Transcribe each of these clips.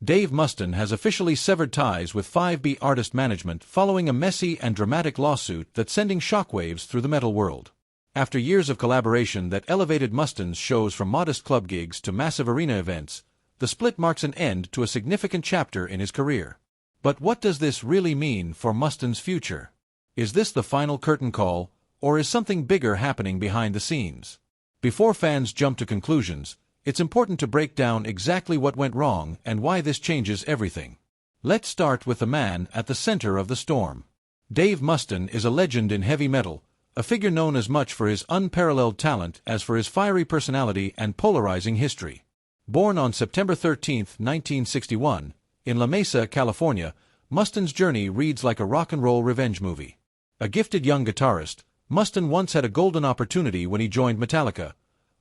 Dave Mustaine has officially severed ties with 5B Artist Management following a messy and dramatic lawsuit that's sending shockwaves through the metal world. After years of collaboration that elevated Mustaine's shows from modest club gigs to massive arena events, the split marks an end to a significant chapter in his career. But what does this really mean for Mustaine's future? Is this the final curtain call, or is something bigger happening behind the scenes? Before fans jump to conclusions, it's important to break down exactly what went wrong and why this changes everything. Let's start with the man at the center of the storm. Dave Mustaine is a legend in heavy metal, a figure known as much for his unparalleled talent as for his fiery personality and polarizing history. Born on September 13, 1961, in La Mesa, California, Mustaine's journey reads like a rock and roll revenge movie. A gifted young guitarist, Mustin once had a golden opportunity when he joined Metallica,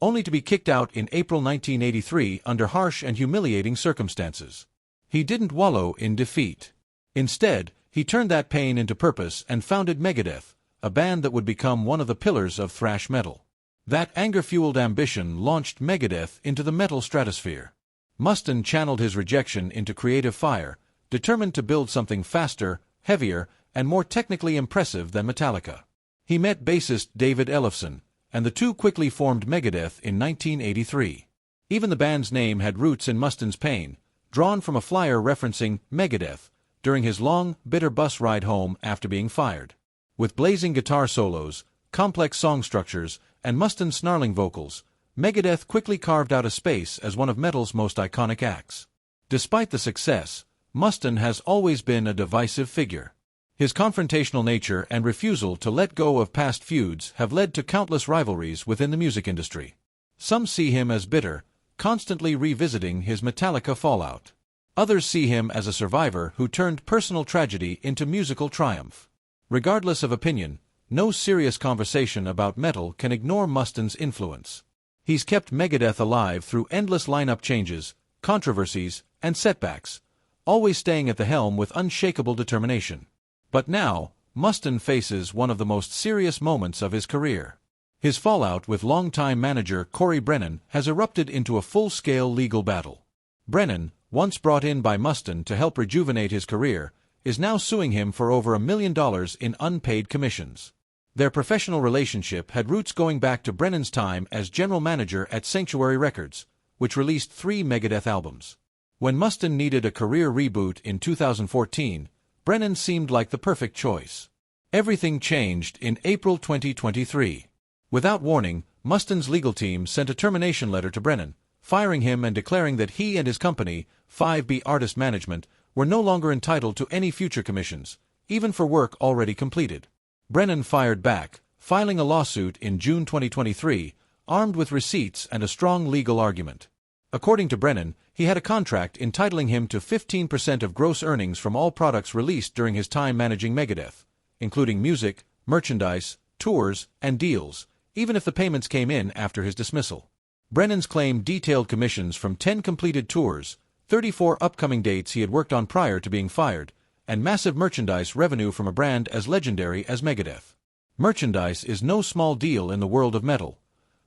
only to be kicked out in April 1983 under harsh and humiliating circumstances. He didn't wallow in defeat. Instead, he turned that pain into purpose and founded Megadeth, a band that would become one of the pillars of thrash metal. That anger-fueled ambition launched Megadeth into the metal stratosphere. Mustin channeled his rejection into creative fire, determined to build something faster, heavier, and more technically impressive than Metallica. He met bassist David Ellefson, and the two quickly formed Megadeth in 1983. Even the band's name had roots in Mustaine's pain, drawn from a flyer referencing Megadeth during his long, bitter bus ride home after being fired. With blazing guitar solos, complex song structures, and Mustaine's snarling vocals, Megadeth quickly carved out a space as one of metal's most iconic acts. Despite the success, Mustin has always been a divisive figure. His confrontational nature and refusal to let go of past feuds have led to countless rivalries within the music industry. Some see him as bitter, constantly revisiting his Metallica fallout. Others see him as a survivor who turned personal tragedy into musical triumph. Regardless of opinion, no serious conversation about metal can ignore Mustaine's influence. He's kept Megadeth alive through endless lineup changes, controversies, and setbacks, always staying at the helm with unshakable determination. But now, Mustin faces one of the most serious moments of his career. His fallout with longtime manager Corey Brennan has erupted into a full-scale legal battle. Brennan, once brought in by Mustin to help rejuvenate his career, is now suing him for over $1 million in unpaid commissions. Their professional relationship had roots going back to Brennan's time as general manager at Sanctuary Records, which released 3 Megadeth albums. When Mustin needed a career reboot in 2014, Brennan seemed like the perfect choice. Everything changed in April 2023. Without warning, Mustain's legal team sent a termination letter to Brennan, firing him and declaring that he and his company, 5B Artist Management, were no longer entitled to any future commissions, even for work already completed. Brennan fired back, filing a lawsuit in June 2023, armed with receipts and a strong legal argument. According to Brennan, he had a contract entitling him to 15% of gross earnings from all products released during his time managing Megadeth, including music, merchandise, tours, and deals, even if the payments came in after his dismissal. Brennan's claim detailed commissions from 10 completed tours, 34 upcoming dates he had worked on prior to being fired, and massive merchandise revenue from a brand as legendary as Megadeth. Merchandise is no small deal in the world of metal.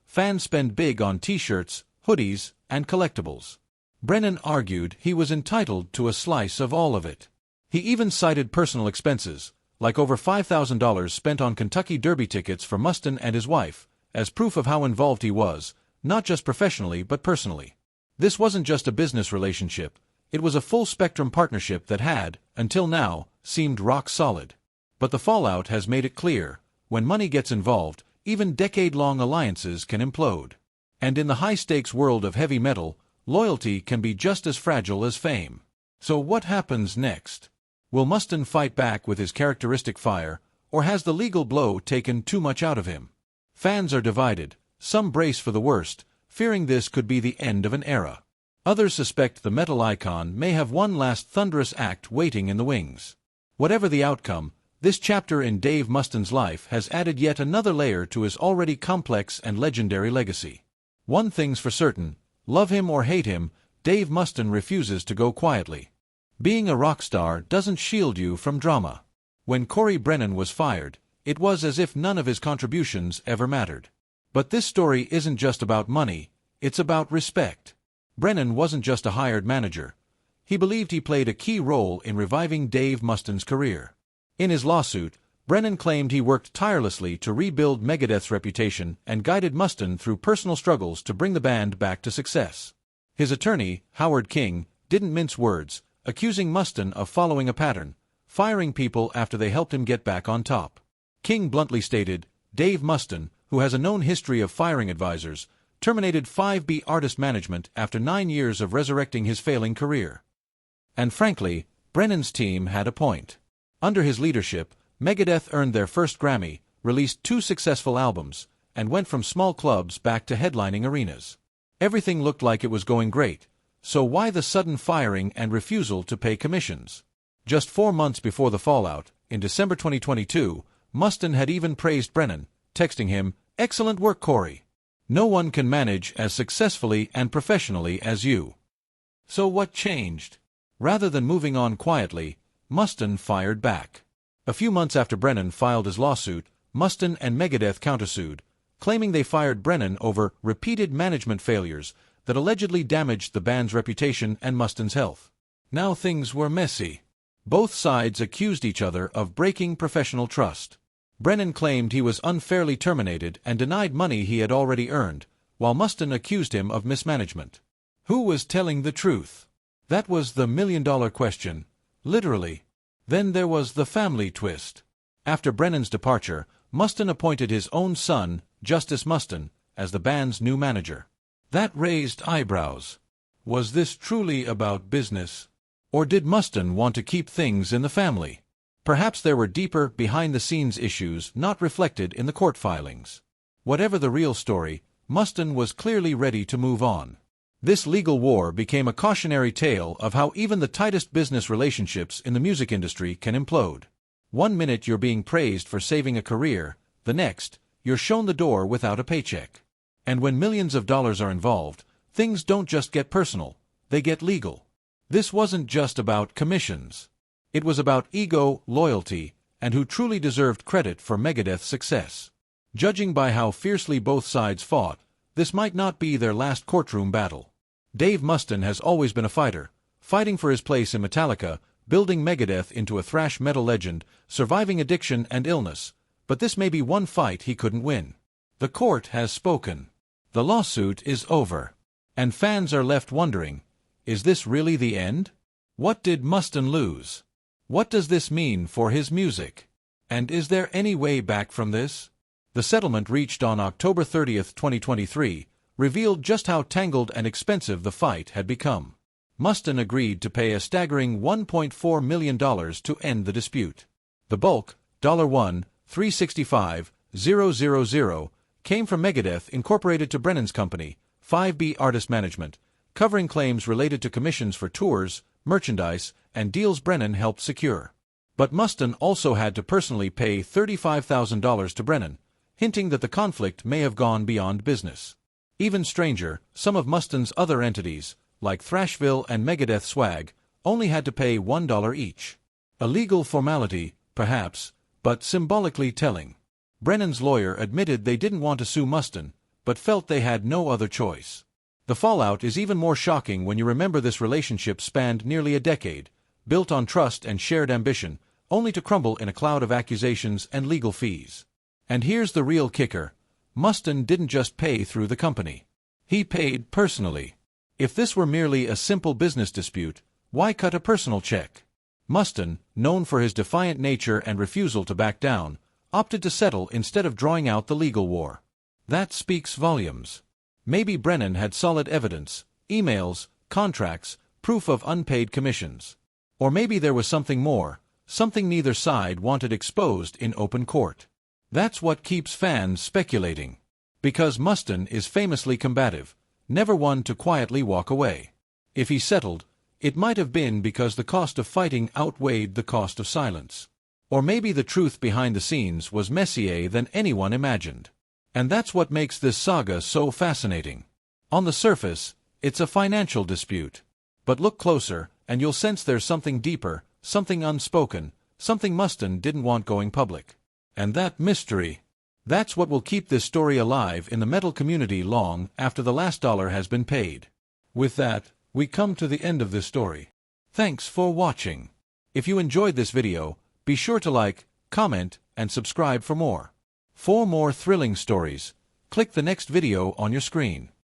Fans spend big on t-shirts, hoodies, and collectibles. Brennan argued he was entitled to a slice of all of it. He even cited personal expenses, like over $5,000 spent on Kentucky Derby tickets for Mustin and his wife, as proof of how involved he was, not just professionally but personally. This wasn't just a business relationship, it was a full-spectrum partnership that had, until now, seemed rock solid. But the fallout has made it clear, when money gets involved, even decade-long alliances can implode. And in the high-stakes world of heavy metal, loyalty can be just as fragile as fame. So what happens next? Will Mustin fight back with his characteristic fire, or has the legal blow taken too much out of him? Fans are divided, some brace for the worst, fearing this could be the end of an era. Others suspect the metal icon may have one last thunderous act waiting in the wings. Whatever the outcome, this chapter in Dave Mustaine's life has added yet another layer to his already complex and legendary legacy. One thing's for certain, love him or hate him, Dave Mustaine refuses to go quietly. Being a rock star doesn't shield you from drama. When Corey Brennan was fired, it was as if none of his contributions ever mattered. But this story isn't just about money, it's about respect. Brennan wasn't just a hired manager. He believed he played a key role in reviving Dave Mustain's career. In his lawsuit, Brennan claimed he worked tirelessly to rebuild Megadeth's reputation and guided Mustin through personal struggles to bring the band back to success. His attorney, Howard King, didn't mince words, accusing Mustin of following a pattern, firing people after they helped him get back on top. King bluntly stated, Dave Mustin, who has a known history of firing advisors, terminated 5B artist management after 9 years of resurrecting his failing career. And frankly, Brennan's team had a point. Under his leadership, Megadeth earned their first Grammy, released 2 successful albums, and went from small clubs back to headlining arenas. Everything looked like it was going great, so why the sudden firing and refusal to pay commissions? Just 4 months before the fallout, in December 2022, Mustin had even praised Brennan, texting him, "Excellent work, Corey. No one can manage as successfully and professionally as you." So what changed? Rather than moving on quietly, Mustin fired back. A few months after Brennan filed his lawsuit, Mustin and Megadeth countersued, claiming they fired Brennan over repeated management failures that allegedly damaged the band's reputation and Mustin's health. Now things were messy. Both sides accused each other of breaking professional trust. Brennan claimed he was unfairly terminated and denied money he had already earned, while Mustin accused him of mismanagement. Who was telling the truth? That was the million-dollar question, literally. Then there was the family twist. After Brennan's departure, Mustin appointed his own son, Justice Mustin, as the band's new manager. That raised eyebrows. Was this truly about business? Or did Mustin want to keep things in the family? Perhaps there were deeper, behind-the-scenes issues not reflected in the court filings. Whatever the real story, Mustin was clearly ready to move on. This legal war became a cautionary tale of how even the tightest business relationships in the music industry can implode. One minute you're being praised for saving a career, the next, you're shown the door without a paycheck. And when millions of dollars are involved, things don't just get personal, they get legal. This wasn't just about commissions. It was about ego, loyalty, and who truly deserved credit for Megadeth's success. Judging by how fiercely both sides fought, this might not be their last courtroom battle. Dave Mustin has always been a fighter, fighting for his place in Metallica, building Megadeth into a thrash metal legend, surviving addiction and illness, but this may be one fight he couldn't win. The court has spoken. The lawsuit is over. And fans are left wondering, is this really the end? What did Mustin lose? What does this mean for his music? And is there any way back from this? The settlement reached on October 30, 2023, revealed just how tangled and expensive the fight had become. Mustin agreed to pay a staggering $1.4 million to end the dispute. The bulk, $1,365,000, came from Megadeth incorporated to Brennan's company, 5B Artist Management, covering claims related to commissions for tours, merchandise, and deals Brennan helped secure. But Mustin also had to personally pay $35,000 to Brennan, hinting that the conflict may have gone beyond business. Even stranger, some of Mustin's other entities, like Thrashville and Megadeth Swag, only had to pay $1 each. A legal formality, perhaps, but symbolically telling. Brennan's lawyer admitted they didn't want to sue Mustin, but felt they had no other choice. The fallout is even more shocking when you remember this relationship spanned nearly a decade, built on trust and shared ambition, only to crumble in a cloud of accusations and legal fees. And here's the real kicker. Mustin didn't just pay through the company. He paid personally. If this were merely a simple business dispute, why cut a personal check? Mustin, known for his defiant nature and refusal to back down, opted to settle instead of drawing out the legal war. That speaks volumes. Maybe Brennan had solid evidence, emails, contracts, proof of unpaid commissions. Or maybe there was something more, something neither side wanted exposed in open court. That's what keeps fans speculating. Because Mustin is famously combative, never one to quietly walk away. If he settled, it might have been because the cost of fighting outweighed the cost of silence. Or maybe the truth behind the scenes was messier than anyone imagined. And that's what makes this saga so fascinating. On the surface, it's a financial dispute. But look closer, and you'll sense there's something deeper, something unspoken, something Mustin didn't want going public. And that mystery, that's what will keep this story alive in the metal community long after the last dollar has been paid. With that, we come to the end of this story. Thanks for watching. If you enjoyed this video, be sure to like, comment, and subscribe for more. For more thrilling stories, click the next video on your screen.